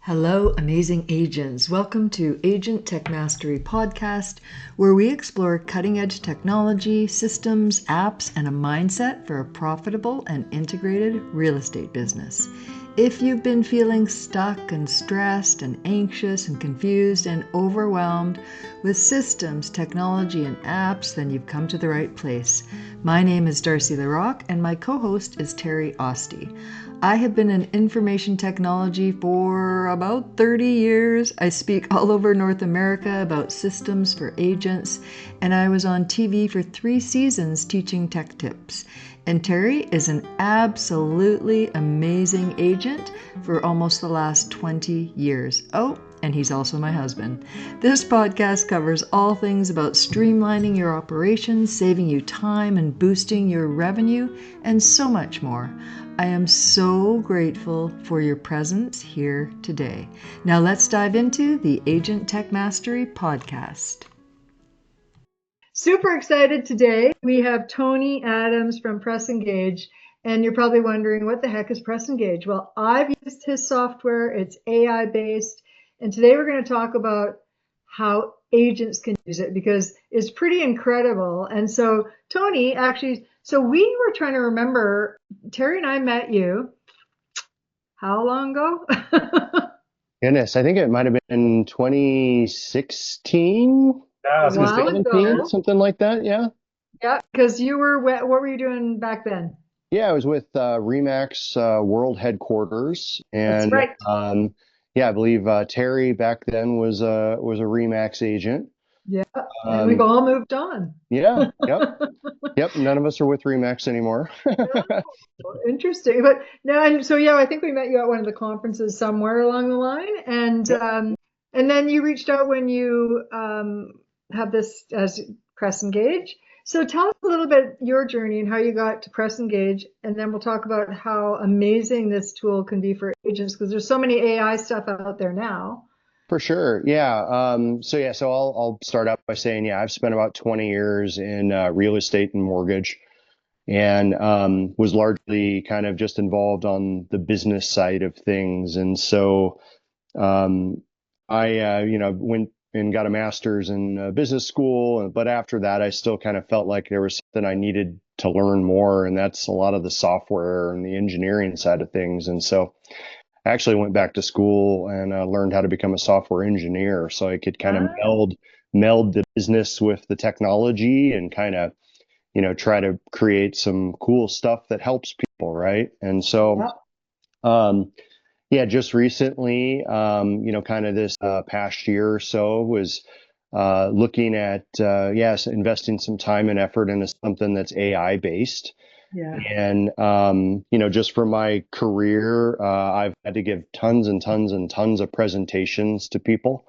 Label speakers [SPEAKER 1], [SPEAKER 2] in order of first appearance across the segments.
[SPEAKER 1] Hello, amazing agents. Welcome to Agent Tech Mastery Podcast, where we explore cutting edge technology, systems, apps, and a mindset for a profitable and integrated real estate business. If you've been feeling stuck and stressed and anxious and confused and overwhelmed with systems, technology, and apps, then you've come to the right place. My name is Darcy LaRocque, and my co-host is Terry Osti. I have been in information technology for about 30 years. I speak all over North America about systems for agents, and I was on TV for 3 seasons teaching tech tips. And Terry is an absolutely amazing agent for almost the last 20 years. Oh, and he's also my husband. This podcast covers all things about streamlining your operations, saving you time, and boosting your revenue, and so much more. I am so grateful for your presence here today. Now let's dive into the Agent Tech Mastery podcast. Super excited today. We have Tony Adams from PresEngage, and you're probably wondering, what the heck is PresEngage? Well, I've used his software. It's AI based, and today we're going to talk about how agents can use it because it's pretty incredible. And so Tony, actually, so we were trying to remember, Terry and I met you how long ago?
[SPEAKER 2] Goodness, I think it might have been 2016,
[SPEAKER 3] I was
[SPEAKER 1] A
[SPEAKER 3] gonna say,
[SPEAKER 1] while
[SPEAKER 2] 17,
[SPEAKER 1] ago.
[SPEAKER 2] something like that. Yeah.
[SPEAKER 1] Yeah, because you were, what were you doing back then?
[SPEAKER 2] Yeah, I was with Remax World Headquarters,
[SPEAKER 1] That's
[SPEAKER 2] and
[SPEAKER 1] right.
[SPEAKER 2] yeah, I believe Terry back then was a Remax agent.
[SPEAKER 1] Yeah, and we've
[SPEAKER 2] Um,
[SPEAKER 1] all moved on.
[SPEAKER 2] yeah, yep. None of us are with Remax anymore.
[SPEAKER 1] Interesting. But no, and so yeah, I think we met you at one of the conferences somewhere along the line,
[SPEAKER 2] Yep.
[SPEAKER 1] and then you reached out when you have this as PresEngage. So tell us a little bit your journey and how you got to PresEngage, and then we'll talk about how amazing this tool can be for agents because there's so many AI stuff out there now.
[SPEAKER 2] For sure. Yeah. So I'll start out by saying, yeah, I've spent about 20 years in real estate and mortgage, and was largely kind of just involved on the business side of things. And so um, I, went and got a master's in business school, but after that, I still kind of felt like there was something I needed to learn more, and that's a lot of the software and the engineering side of things. And so I actually went back to school and learned how to become a software engineer, so I could kind of
[SPEAKER 1] Ah,
[SPEAKER 2] meld the business with the technology and kind of try to create some cool stuff that helps people, right? And so,
[SPEAKER 1] yeah.
[SPEAKER 2] um, yeah, just recently, kind of this past year or so was looking at, yes, investing some time and effort into something that's AI based.
[SPEAKER 1] Yeah.
[SPEAKER 2] And, just for my career, I've had to give tons and tons and tons of presentations to people,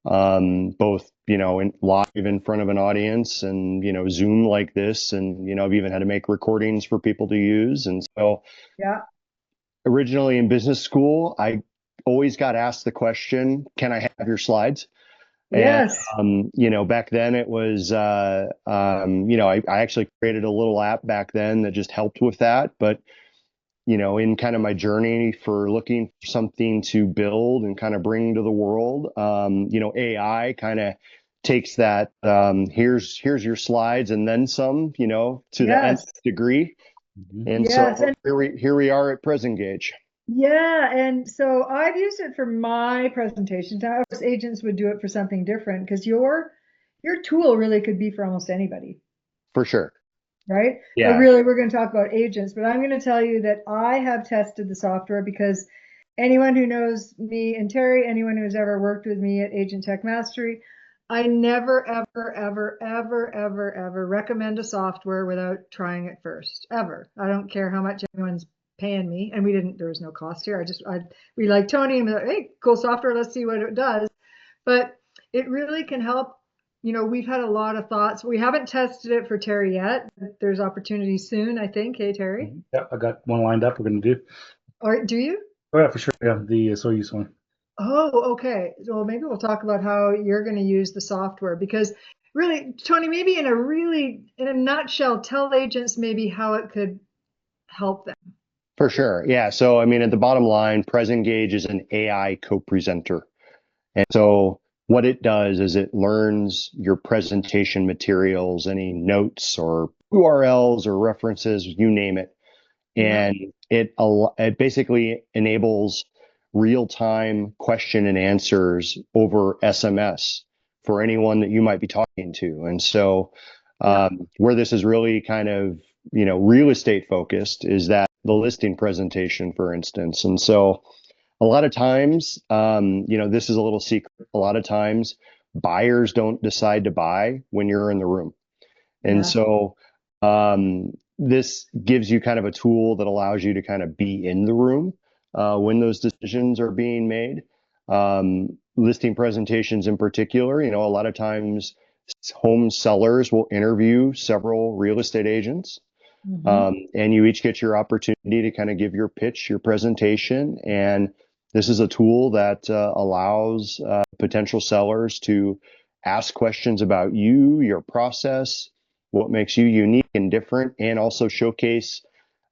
[SPEAKER 2] both, live in front of an audience and, Zoom like this. And, I've even had to make recordings for people to use. And so
[SPEAKER 1] Yeah.
[SPEAKER 2] originally in business school, I always got asked the question, can I have your slides? And,
[SPEAKER 1] Yes.
[SPEAKER 2] back then it was, I actually created a little app back then that just helped with that. But, in kind of my journey for looking for something to build and kind of bring to the world, AI kind of takes that, here's your slides and then some, to the nth
[SPEAKER 1] Yes.
[SPEAKER 2] degree.
[SPEAKER 3] Mhm.
[SPEAKER 2] And
[SPEAKER 1] Yes.
[SPEAKER 2] so here we are at PresEngage.
[SPEAKER 1] Yeah, and so I've used it for my presentations. Now, of course, agents would do it for something different because your tool really could be for almost anybody,
[SPEAKER 2] For sure.
[SPEAKER 1] right? But
[SPEAKER 2] Yeah.
[SPEAKER 1] really, we're going to talk about agents. But I'm going to tell you that I have tested the software because anyone who knows me and Terry, anyone who's ever worked with me at Agent Tech Mastery, I never, ever, ever, ever, ever, ever recommend a software without trying it first, ever. I don't care how much anyone's paying me, and there was no cost here. We like Tony and we're like, hey, cool software, let's see what it does. But it really can help. We've had a lot of thoughts. We haven't tested it for Terry yet, but there's opportunities soon, I think. Hey, Terry.
[SPEAKER 3] Yeah, I got one lined up. We're gonna do.
[SPEAKER 1] Or do you?
[SPEAKER 3] Oh yeah, for sure. Yeah, the Soyuz one.
[SPEAKER 1] Oh, okay. Well, maybe we'll talk about how you're going to use the software because really, Tony, maybe in a nutshell, tell agents maybe how it could help them.
[SPEAKER 2] For sure. Yeah. So, I mean, at the bottom line, PresEngage is an AI co-presenter. And so what it does is it learns your presentation materials, any notes or URLs or references, you name it.
[SPEAKER 1] Yeah.
[SPEAKER 2] And it basically enables real-time question and answers over SMS for anyone that you might be talking to. And so where this is really kind of, real estate focused is that the listing presentation, for instance. And so a lot of times, this is a little secret. A lot of times buyers don't decide to buy when you're in the room. And
[SPEAKER 1] Yeah.
[SPEAKER 2] so this gives you kind of a tool that allows you to kind of be in the room when those decisions are being made. Listing presentations in particular, a lot of times home sellers will interview several real estate agents. And you each get your opportunity to kind of give your pitch, your presentation. And this is a tool that allows potential sellers to ask questions about you, your process, what makes you unique and different, and also showcase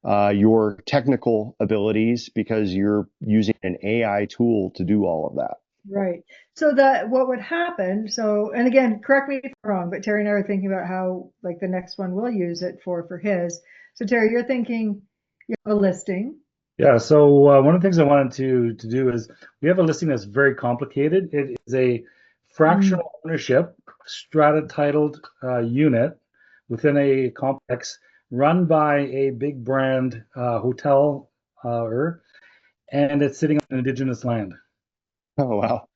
[SPEAKER 2] your technical abilities because you're using an AI tool to do all of that.
[SPEAKER 1] Right. So what would happen, and again, correct me if I'm wrong, but Terry and I are thinking about how like the next one we'll use it for his. So Terry, you're thinking you have a listing.
[SPEAKER 3] Yeah, so one of the things I wanted to do is we have a listing that's very complicated. It is a fractional ownership, strata titled unit within a complex run by a big brand hotel, and it's sitting on indigenous land.
[SPEAKER 2] Oh, wow.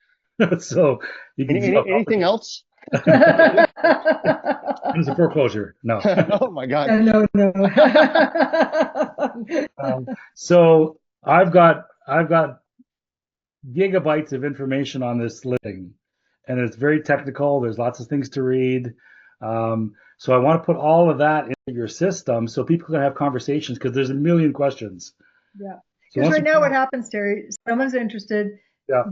[SPEAKER 3] So you can see
[SPEAKER 2] anything else?
[SPEAKER 3] It's a foreclosure. No.
[SPEAKER 2] Oh my God.
[SPEAKER 1] No.
[SPEAKER 3] So I've got gigabytes of information on this listing, and it's very technical. There's lots of things to read. So I want to put all of that into your system so people can have conversations because there's a million questions.
[SPEAKER 1] Yeah.
[SPEAKER 3] So
[SPEAKER 1] Because right now what happens, Terry, someone's interested,
[SPEAKER 3] Yeah.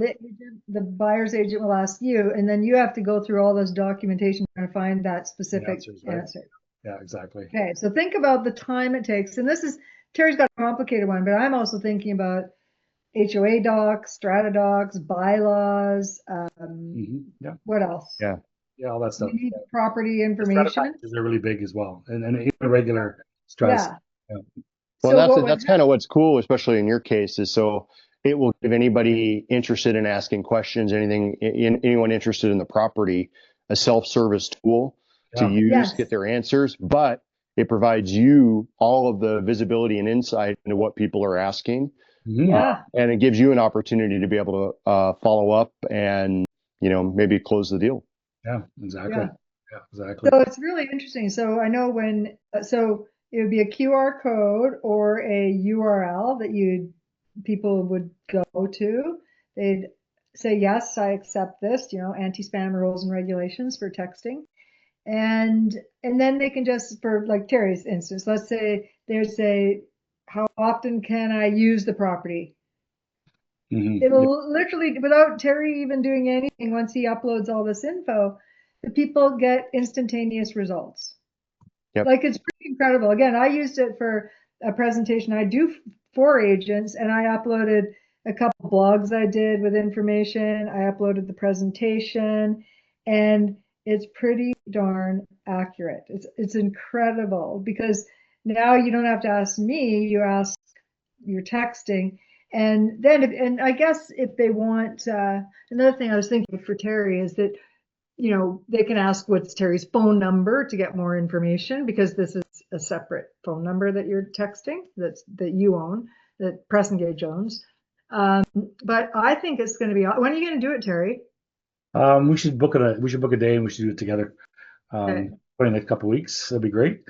[SPEAKER 1] the buyer's agent will ask you, and then you have to go through all this documentation trying to find that specific
[SPEAKER 3] answers, right?
[SPEAKER 1] answer.
[SPEAKER 3] Yeah, exactly.
[SPEAKER 1] Okay, so think about the time it takes. And Terry's got a complicated one, but I'm also thinking about HOA docs, strata docs, bylaws,
[SPEAKER 3] Yeah.
[SPEAKER 1] what else?
[SPEAKER 2] Yeah.
[SPEAKER 3] Yeah, all that stuff.
[SPEAKER 1] You need property
[SPEAKER 3] The strata
[SPEAKER 1] information.
[SPEAKER 3] packages are really big as well, and even regular strata.
[SPEAKER 1] Yeah.
[SPEAKER 2] Well,
[SPEAKER 1] So
[SPEAKER 2] that's kind of what's cool, especially in your case, is so it will give anybody interested in asking questions, anyone interested in the property, a self-service tool to use,
[SPEAKER 1] Yes.
[SPEAKER 2] get their answers, but it provides you all of the visibility and insight into what people are asking.
[SPEAKER 1] Yeah.
[SPEAKER 2] And it gives you an opportunity to be able to follow up and, maybe close the deal.
[SPEAKER 3] Yeah, exactly.
[SPEAKER 1] Yeah.
[SPEAKER 3] Yeah, exactly.
[SPEAKER 1] So it's really interesting. So I know so it would be a QR code or a URL that people would go to. They'd say, yes, I accept this, anti-spam rules and regulations for texting. And then they can just, for like Terry's instance, let's say they say, how often can I use the property? It'll literally, without Terry even doing anything, once he uploads all this info, the people get instantaneous results.
[SPEAKER 2] Yep.
[SPEAKER 1] Like it's pretty incredible. Again, I used it for a presentation I do for agents, and I uploaded a couple blogs I did with information. I uploaded the presentation, and it's pretty darn accurate. It's incredible because now you don't have to ask me, you ask your texting. And then, and I guess if they want, another thing I was thinking for Terry is that, they can ask what's Terry's phone number to get more information because this is a separate phone number that you're texting that you own, that PresEngage owns. But I think it's going to be, when are you going to do it, Terry?
[SPEAKER 3] We should book a day and we should do it together.
[SPEAKER 1] Okay.
[SPEAKER 3] For the next couple of weeks. That'd be great.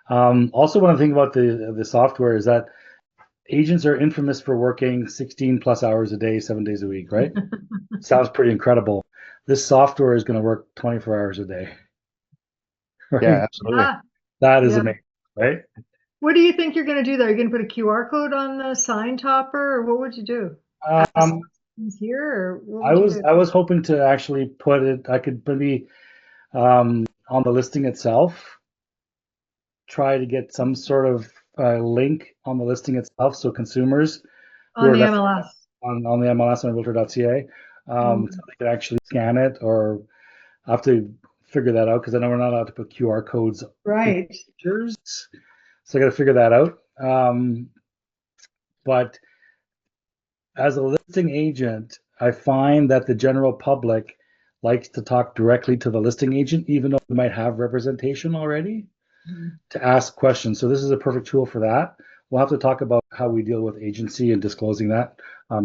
[SPEAKER 3] Also, one thing about the software is that agents are infamous for working 16 plus hours a day, 7 days a week, right? Sounds pretty incredible. This software is going to work 24 hours a day. Right?
[SPEAKER 2] Yeah, absolutely.
[SPEAKER 3] That is amazing, right?
[SPEAKER 1] What do you think you're going to do though? Are you going to put a QR code on the sign topper, or what would you do? Here, or
[SPEAKER 3] I was hoping to actually put it. I could maybe on the listing itself try to get some sort of a link on the listing itself, so consumers who
[SPEAKER 1] On
[SPEAKER 3] are
[SPEAKER 1] the MLS.
[SPEAKER 3] on the MLS on realtor.ca, so they can actually scan it, or I have to figure that out because I know we're not allowed to put QR codes in
[SPEAKER 1] Right.
[SPEAKER 3] pictures, so I got to figure that out. But as a listing agent, I find that the general public likes to talk directly to the listing agent, even though they might have representation already, to ask questions. So this is a perfect tool for that. We'll have to talk about how we deal with agency and disclosing that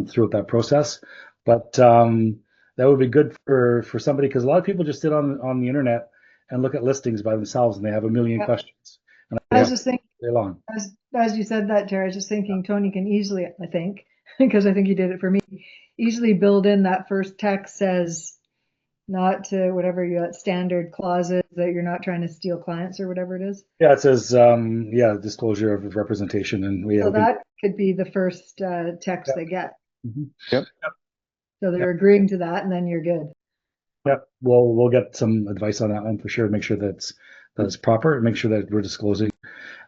[SPEAKER 3] throughout that process. But that would be good for somebody, because a lot of people just sit on the internet and look at listings by themselves, and they have a million questions. And
[SPEAKER 1] I was just thinking,
[SPEAKER 3] very long.
[SPEAKER 1] as you said that, Terry, I was just thinking Tony can easily, I think, because I think he did it for me, easily build in that first text says not to whatever you got standard clauses that you're not trying to steal clients or whatever it is.
[SPEAKER 3] Yeah, it says disclosure of representation, and
[SPEAKER 1] So that could be the first text they get.
[SPEAKER 2] Yep.
[SPEAKER 1] So they're agreeing to that, and then you're good.
[SPEAKER 3] Yep. We'll get some advice on that one for sure. Make sure that it's proper, and make sure that we're disclosing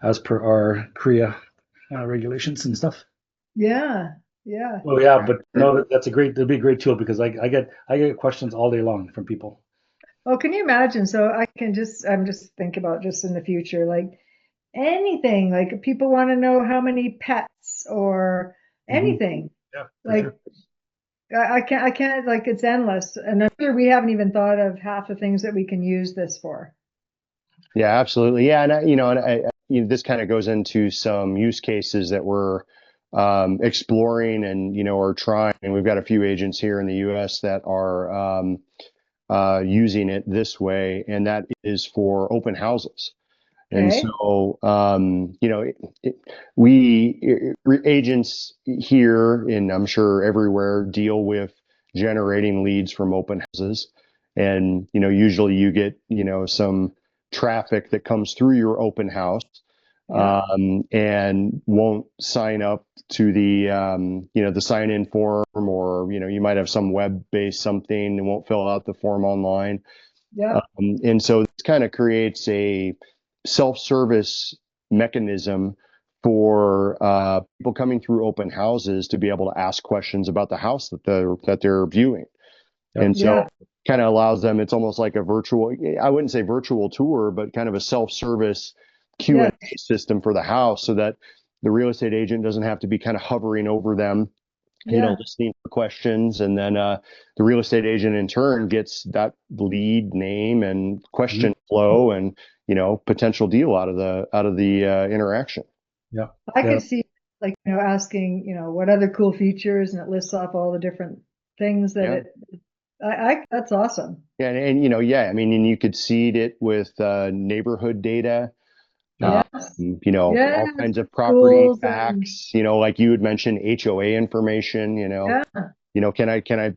[SPEAKER 3] as per our CREA regulations and stuff.
[SPEAKER 1] Yeah. Yeah.
[SPEAKER 3] Oh yeah, but no, that'd be a great tool, because I get questions all day long from people.
[SPEAKER 1] Oh, can you imagine? So I'm just thinking about just in the future, like anything, like people want to know how many pets or anything.
[SPEAKER 3] Yeah,
[SPEAKER 1] Like
[SPEAKER 3] sure.
[SPEAKER 1] I can't, like it's endless. And I'm sure we haven't even thought of half the things that we can use this for.
[SPEAKER 2] Yeah, absolutely. Yeah, and this kind of goes into some use cases that we're exploring and are trying. And we've got a few agents here in the U.S. that are using it this way, and that is for open houses. And
[SPEAKER 1] Okay.
[SPEAKER 2] so, we agents here, and I'm sure everywhere, deal with generating leads from open houses. And, usually you get, some traffic that comes through your open house,
[SPEAKER 1] Yeah.
[SPEAKER 2] and won't sign up to the, the sign in form, or, you might have some web-based something and won't fill out the form online.
[SPEAKER 1] Yeah.
[SPEAKER 2] And so this kind of creates a self-service mechanism for people coming through open houses to be able to ask questions about the house that they're viewing.
[SPEAKER 3] Yep.
[SPEAKER 2] And so
[SPEAKER 1] Yeah.
[SPEAKER 2] kind of allows them, it's almost like a virtual, I wouldn't say virtual tour, but kind of a self-service Q&A system for the house, so that the real estate agent doesn't have to be kind of hovering over them, listening for questions. And then the real estate agent in turn gets that lead name and question flow and, potential deal out of the interaction.
[SPEAKER 3] Yeah.
[SPEAKER 1] I could see, like, asking, what other cool features, and it lists off all the different things that that's awesome.
[SPEAKER 2] Yeah. And you could seed it with neighborhood data.
[SPEAKER 1] Yes.
[SPEAKER 2] All kinds of property
[SPEAKER 1] Schools
[SPEAKER 2] facts, like you would mention HOA information,
[SPEAKER 1] Yeah.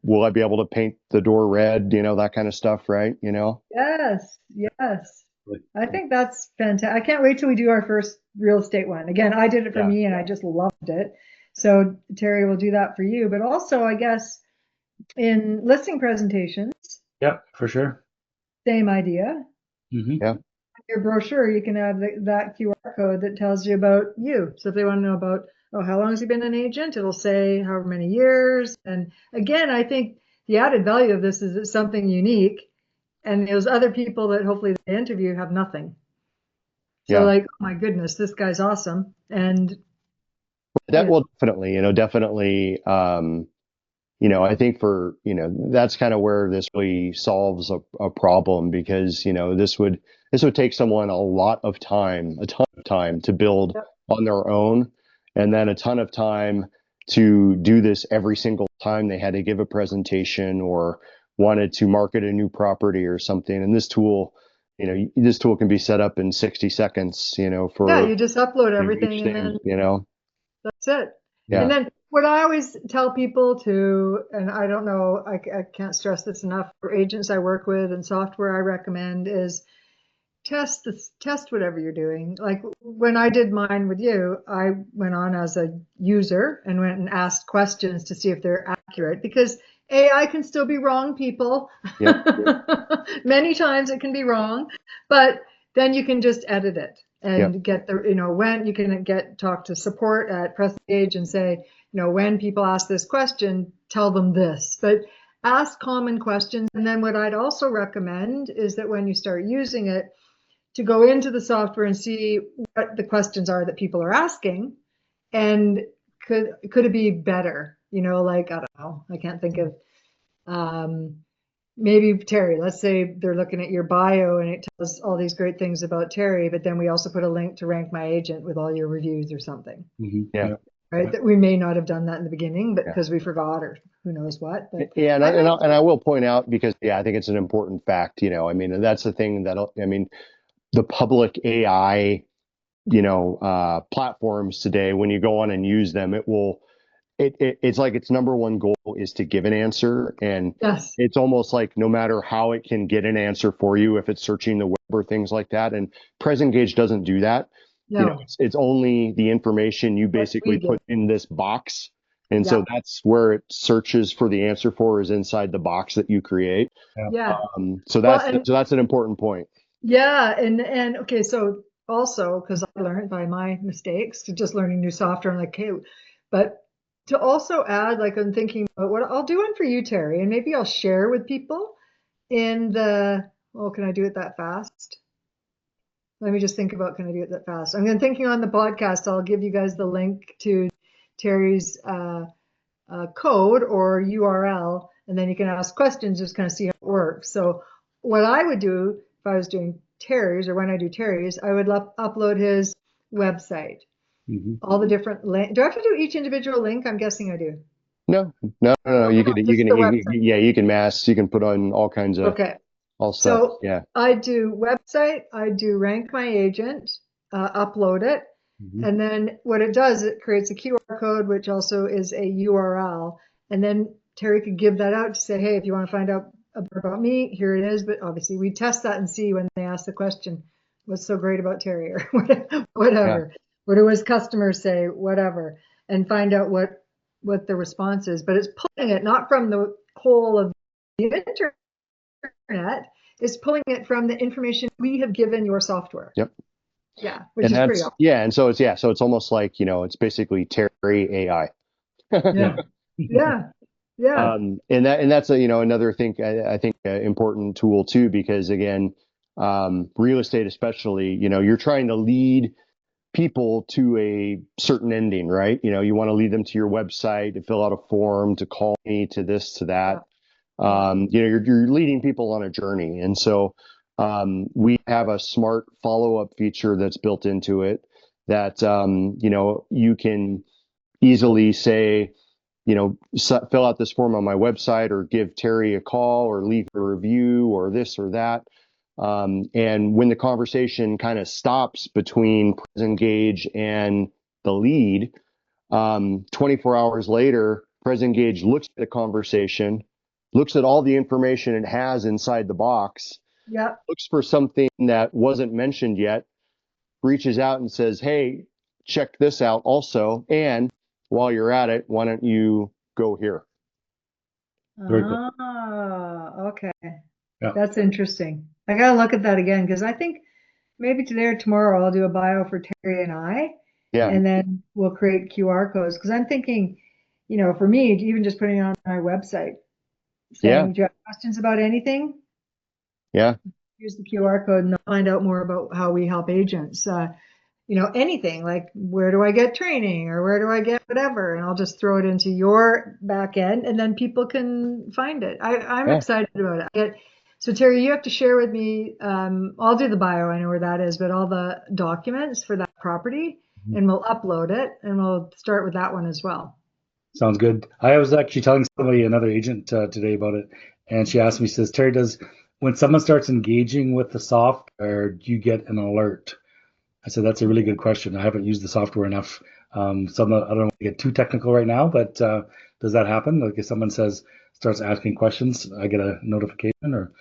[SPEAKER 2] will I be able to paint the door red, that kind of stuff, right?
[SPEAKER 1] Yes. Yes. I think that's fantastic. I can't wait till we do our first real estate one. Again, I did it for me and I just loved it. So Terry will do that for you. But also, I guess, in listing presentations,
[SPEAKER 3] Yeah, for sure.
[SPEAKER 1] same idea.
[SPEAKER 2] Yeah.
[SPEAKER 1] Your brochure, you can have that QR code that tells you about you. So if they want to know about, how long has he been an agent, it'll say however many years. And again, I think the added value of this is it's something unique, and those other people that hopefully they interview have nothing. So like, oh my goodness, this guy's awesome. And
[SPEAKER 2] that will definitely, I think that's kind of where this really solves a problem, because, this would take someone a ton of time to build on their own, and then a ton of time to do this every single time they had to give a presentation or wanted to market a new property or something. And this tool can be set up in 60 seconds, for
[SPEAKER 1] you just upload everything and then that's it.
[SPEAKER 2] Yeah.
[SPEAKER 1] And then what I always tell people to, and I don't know, I can't stress this enough, for agents I work with and software I recommend, is test whatever you're doing. Like when I did mine with you, I went on as a user and went and asked questions to see if they're accurate, because AI can still be wrong, people. Many times it can be wrong, but then you can just edit it. and get the, when you can talk to support at PresEngage and say, when people ask this question, tell them this. But ask common questions. And then what I'd also recommend is that when you start using it, to go into the software and see what the questions are that people are asking, and could it be better? Like, I don't know, I can't think of, maybe Terry, let's say they're looking at your bio and it tells all these great things about Terry, but then we also put a link to Rank My Agent with all your reviews or something.
[SPEAKER 2] Yeah.
[SPEAKER 1] Right. That we may not have done that in the beginning, but because we forgot or who knows what. But
[SPEAKER 2] yeah, and I will point out, because I think it's an important fact. And that's the thing that the public AI, platforms today, when you go on and use them, it's like its number one goal is to give an answer. And
[SPEAKER 1] yes,
[SPEAKER 2] it's almost like no matter how it can get an answer for you, if it's searching the web or things like that. And PresEngage doesn't do that.
[SPEAKER 1] no,
[SPEAKER 2] It's only the information you basically put in this box. And so that's where it searches for the answer for, is inside the box that you create.
[SPEAKER 1] Yeah.
[SPEAKER 2] So that's an important point.
[SPEAKER 1] Yeah. And okay. So also, because I learned by my mistakes to just learning new software, I'm like, okay, but to also add, like, I'm thinking about what I'll do one for you, Terry, and maybe I'll share with people in the, can I do it that fast? Let me just think about, can I do it that fast? I'm thinking on the podcast, I'll give you guys the link to Terry's code or URL, and then you can ask questions, just kind of see how it works. So what I would do if I was doing Terry's, or when I do Terry's, I would upload his website. All the different links. Do I have to do each individual link? I'm guessing I do.
[SPEAKER 2] No. You can mask. You can put on all kinds of all stuff.
[SPEAKER 1] So I do website. I do Rank My Agent. Upload it, and then what it does, it creates a QR code, which also is a URL, and then Terry could give that out to say, hey, if you want to find out about me, here it is. But obviously, we test that and see when they ask the question, what's so great about Terry, or whatever. Yeah. What do his customers say, whatever, and find out what the response is. But it's pulling it not from the whole of the internet, it's pulling it from the information we have given your software.
[SPEAKER 2] Yep.
[SPEAKER 1] Yeah, which is pretty awesome.
[SPEAKER 2] Yeah, and so it's almost like, it's basically Terry AI.
[SPEAKER 1] Yeah.
[SPEAKER 2] And that's another thing, I think important tool too, because again, real estate especially, you're trying to lead people to a certain ending, right? You want to lead them to your website, to fill out a form, to call me, to this, to that. You're leading people on a journey. And so we have a smart follow-up feature that's built into it that, you can easily say, fill out this form on my website, or give Terry a call, or leave a review, or this or that. And when the conversation kind of stops between PresEngage and the lead, 24 hours later, PresEngage looks at the conversation, looks at all the information it has inside the box, looks for something that wasn't mentioned yet, reaches out and says, hey, check this out also. And while you're at it, why don't you go here?
[SPEAKER 3] Very cool.
[SPEAKER 1] Okay. Yeah. That's interesting. I got to look at that again, because I think maybe today or tomorrow I'll do a bio for Terry and I. Yeah. And then we'll create QR codes. Because I'm thinking, for me, even just putting it on my website, saying, do you have questions about anything?
[SPEAKER 2] Yeah.
[SPEAKER 1] Here's the QR code, and they'll find out more about how we help agents. Anything like, where do I get training, or where do I get whatever, and I'll just throw it into your back end, and then people can find it. I'm excited about it. So Terry, you have to share with me, I'll do the bio, I know where that is, but all the documents for that property, and we'll upload it, and we'll start with that one as well.
[SPEAKER 3] Sounds good. I was actually telling somebody, another agent today, about it, and she asked me, says, Terry, when someone starts engaging with the software, do you get an alert? I said, that's a really good question. I haven't used the software enough. So I don't want to get too technical right now, but does that happen? Like if someone starts asking questions, I get a notification, or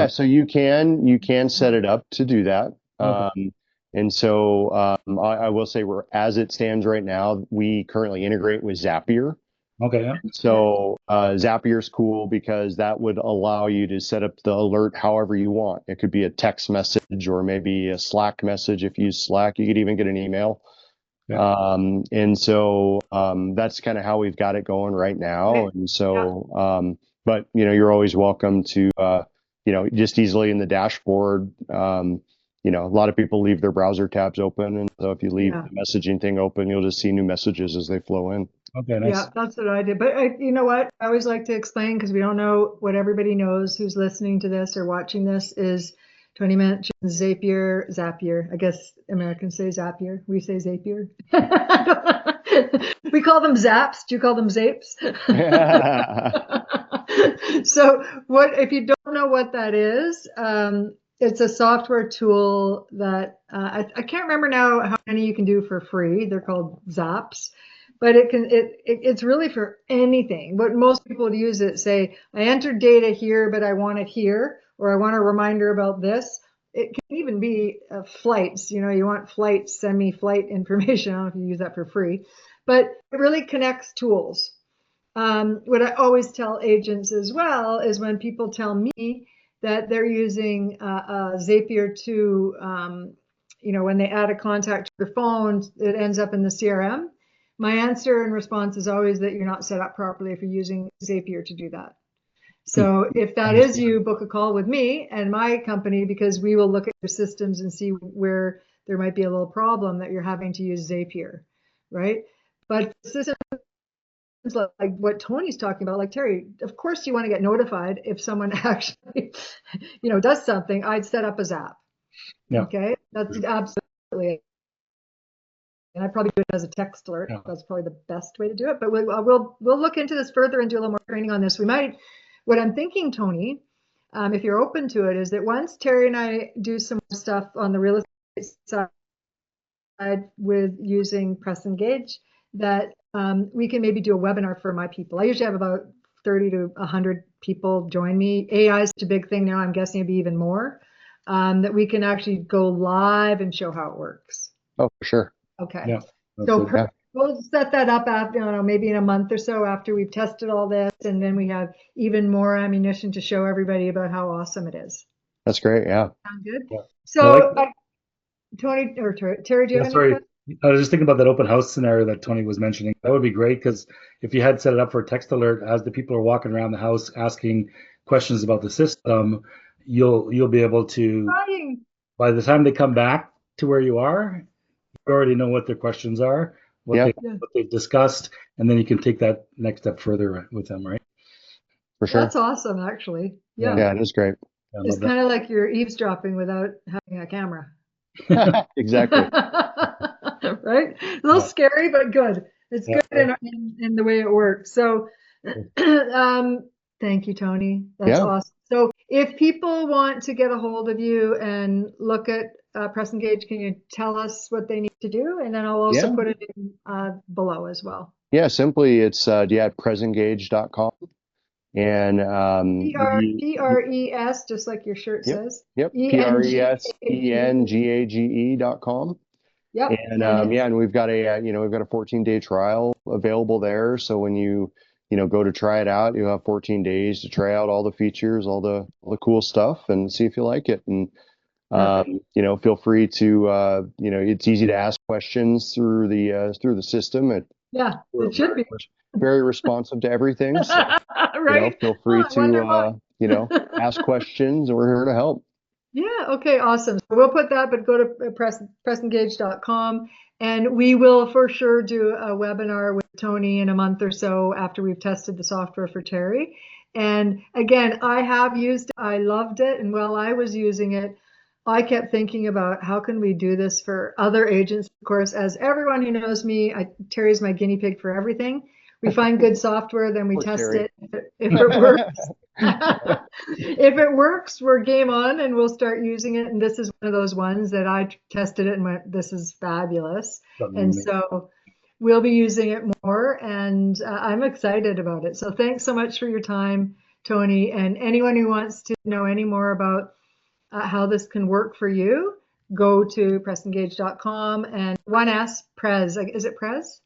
[SPEAKER 2] so you can set it up to do that. Okay. And so I will say, as it stands right now, we currently integrate with Zapier.
[SPEAKER 3] Okay. Yeah.
[SPEAKER 2] So Zapier's cool because that would allow you to set up the alert however you want. It could be a text message or maybe a Slack message. If you use Slack, you could even get an email.
[SPEAKER 3] Yeah.
[SPEAKER 2] And so that's kind of how we've got it going right now. And so, but you're always welcome to, just easily in the dashboard. A lot of people leave their browser tabs open, and so if you leave the messaging thing open, you'll just see new messages as they flow in.
[SPEAKER 3] Okay. Nice.
[SPEAKER 1] Yeah, that's what I did. But you know what? I always like to explain because we don't know what everybody knows who's listening to this or watching this is Tony mentioned Zapier. I guess Americans say Zapier. We say Zapier. We call them Zaps. Do you call them Zapes? So what if you don't know what that is? It's a software tool that I can't remember now how many you can do for free. They're called Zaps. But it's really for anything. What most people would use it say, I entered data here, but I want it here, or I want a reminder about this. It can even be flights. You want flights, send me flight information. I don't know if you use that for free, but it really connects tools. What I always tell agents as well is when people tell me that they're using Zapier to, when they add a contact to their phone, it ends up in the CRM. My answer and response is always that you're not set up properly if you're using Zapier to do that. So if that is you, book a call with me and my company, because we will look at your systems and see where there might be a little problem that you're having to use Zapier, right? But systems like what Tony's talking about, like Terry, of course you want to get notified if someone actually, does something. I'd set up a Zap.
[SPEAKER 3] Yeah.
[SPEAKER 1] Okay, that's absolutely. And I probably do it as a text alert. Yeah. That's probably the best way to do it. But we'll look into this further and do a little more training on this. What I'm thinking, Tony, if you're open to it, is that once Terry and I do some stuff on the real estate side with using PresEngage, that we can maybe do a webinar for my people. I usually have about 30 to 100 people join me. AI is such a big thing now. I'm guessing it'd be even more. That we can actually go live and show how it works.
[SPEAKER 2] Oh, for sure.
[SPEAKER 1] Okay.
[SPEAKER 3] Yeah.
[SPEAKER 1] So we'll set that up after, maybe in a month or so after we've tested all this, and then we have even more ammunition to show everybody about how awesome it is.
[SPEAKER 2] That's great. Yeah.
[SPEAKER 1] Sound good?
[SPEAKER 3] Yeah.
[SPEAKER 1] So, Tony or Terry, do you have any?
[SPEAKER 3] I was just thinking about that open house scenario that Tony was mentioning. That would be great because if you had set it up for a text alert as the people are walking around the house asking questions about the system, you'll be able to, by the time they come back to where you are, you already know what their questions are, what they've discussed, and then you can take that next step further with them, right?
[SPEAKER 2] For sure.
[SPEAKER 1] That's awesome, actually. Yeah.
[SPEAKER 2] Yeah, it is great.
[SPEAKER 1] It's kind of like you're eavesdropping without having a camera.
[SPEAKER 2] Exactly.
[SPEAKER 1] Right? A little scary, but good. It's good in the way it works. So thank you, Tony. That's awesome. So if people want to get a hold of you and look at PresEngage, can you tell us what they need to do? And then I'll also put it in below as well.
[SPEAKER 2] Yeah, simply it's PresEngage.com. And
[SPEAKER 1] PRES, just like your shirt says.
[SPEAKER 2] Yep. PresEngage.com.
[SPEAKER 1] Yep.
[SPEAKER 2] And we've got a 14-day trial available there. So when you go to try it out, you have 14 days to try out all the features, all the cool stuff, and see if you like it. And feel free to it's easy to ask questions through the system.
[SPEAKER 1] It should be
[SPEAKER 2] very responsive to everything. So,
[SPEAKER 1] right.
[SPEAKER 2] Feel free to ask questions, and we're here to help.
[SPEAKER 1] Yeah. Okay. Awesome. So we'll put that, but go to PresEngage.com, and we will for sure do a webinar with Tony in a month or so after we've tested the software for Terry. And again, I have used it. I loved it. And while I was using it, I kept thinking about how can we do this for other agents. Of course, as everyone who knows me, Terry's my guinea pig for everything. We find good software, then we test it. If it works, if it works, we're game on, and we'll start using it. And this is one of those ones that I tested it and went, "This is fabulous." And so we'll be using it more, and I'm excited about it. So thanks so much for your time, Tony. And anyone who wants to know any more about how this can work for you, go to PresEngage.com and 1S Pres. Is it Pres?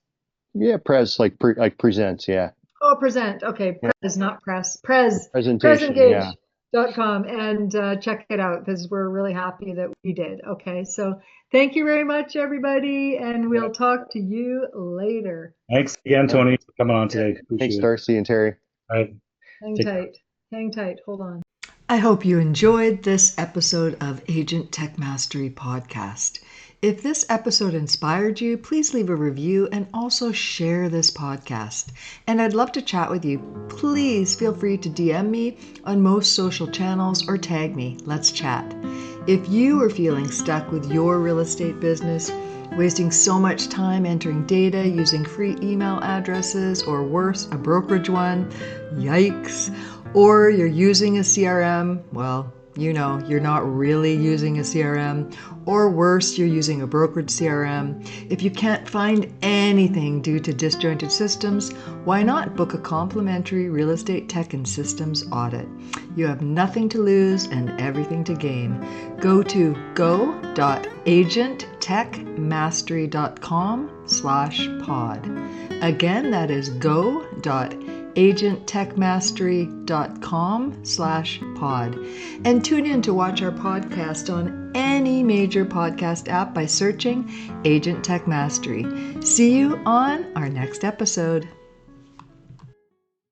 [SPEAKER 2] Yeah, Pres like presents. Yeah.
[SPEAKER 1] Oh, present. Okay,
[SPEAKER 2] Yeah.
[SPEAKER 1] Pres, not press.
[SPEAKER 2] Presentation. Yeah.
[SPEAKER 1] PresEngage.com, and check it out because we're really happy that we did. Okay, so thank you very much, everybody, and we'll talk to you later.
[SPEAKER 3] Thanks again, Tony, for coming on today.
[SPEAKER 2] Thanks,
[SPEAKER 3] Appreciate it.
[SPEAKER 2] Darcy and Terry.
[SPEAKER 3] All right.
[SPEAKER 1] Hang
[SPEAKER 3] Take care.
[SPEAKER 1] tight. Hang tight. Hold on.
[SPEAKER 4] I hope you enjoyed this episode of Agent Tech Mastery Podcast. If this episode inspired you, please leave a review and also share this podcast. And I'd love to chat with you. Please feel free to DM me on most social channels or tag me. Let's chat. If you are feeling stuck with your real estate business, wasting so much time entering data using free email addresses, or worse, a brokerage one, yikes, or you're using a CRM, well, you know, you're not really using a CRM, or worse, you're using a brokerage CRM. If you can't find anything due to disjointed systems, why not book a complimentary real estate tech and systems audit? You have nothing to lose and everything to gain. Go to go.agenttechmastery.com/pod. Again, that is go.agenttechmastery.com/pod. And tune in to watch our podcast on any major podcast app by searching Agent Tech Mastery. See you on our next episode.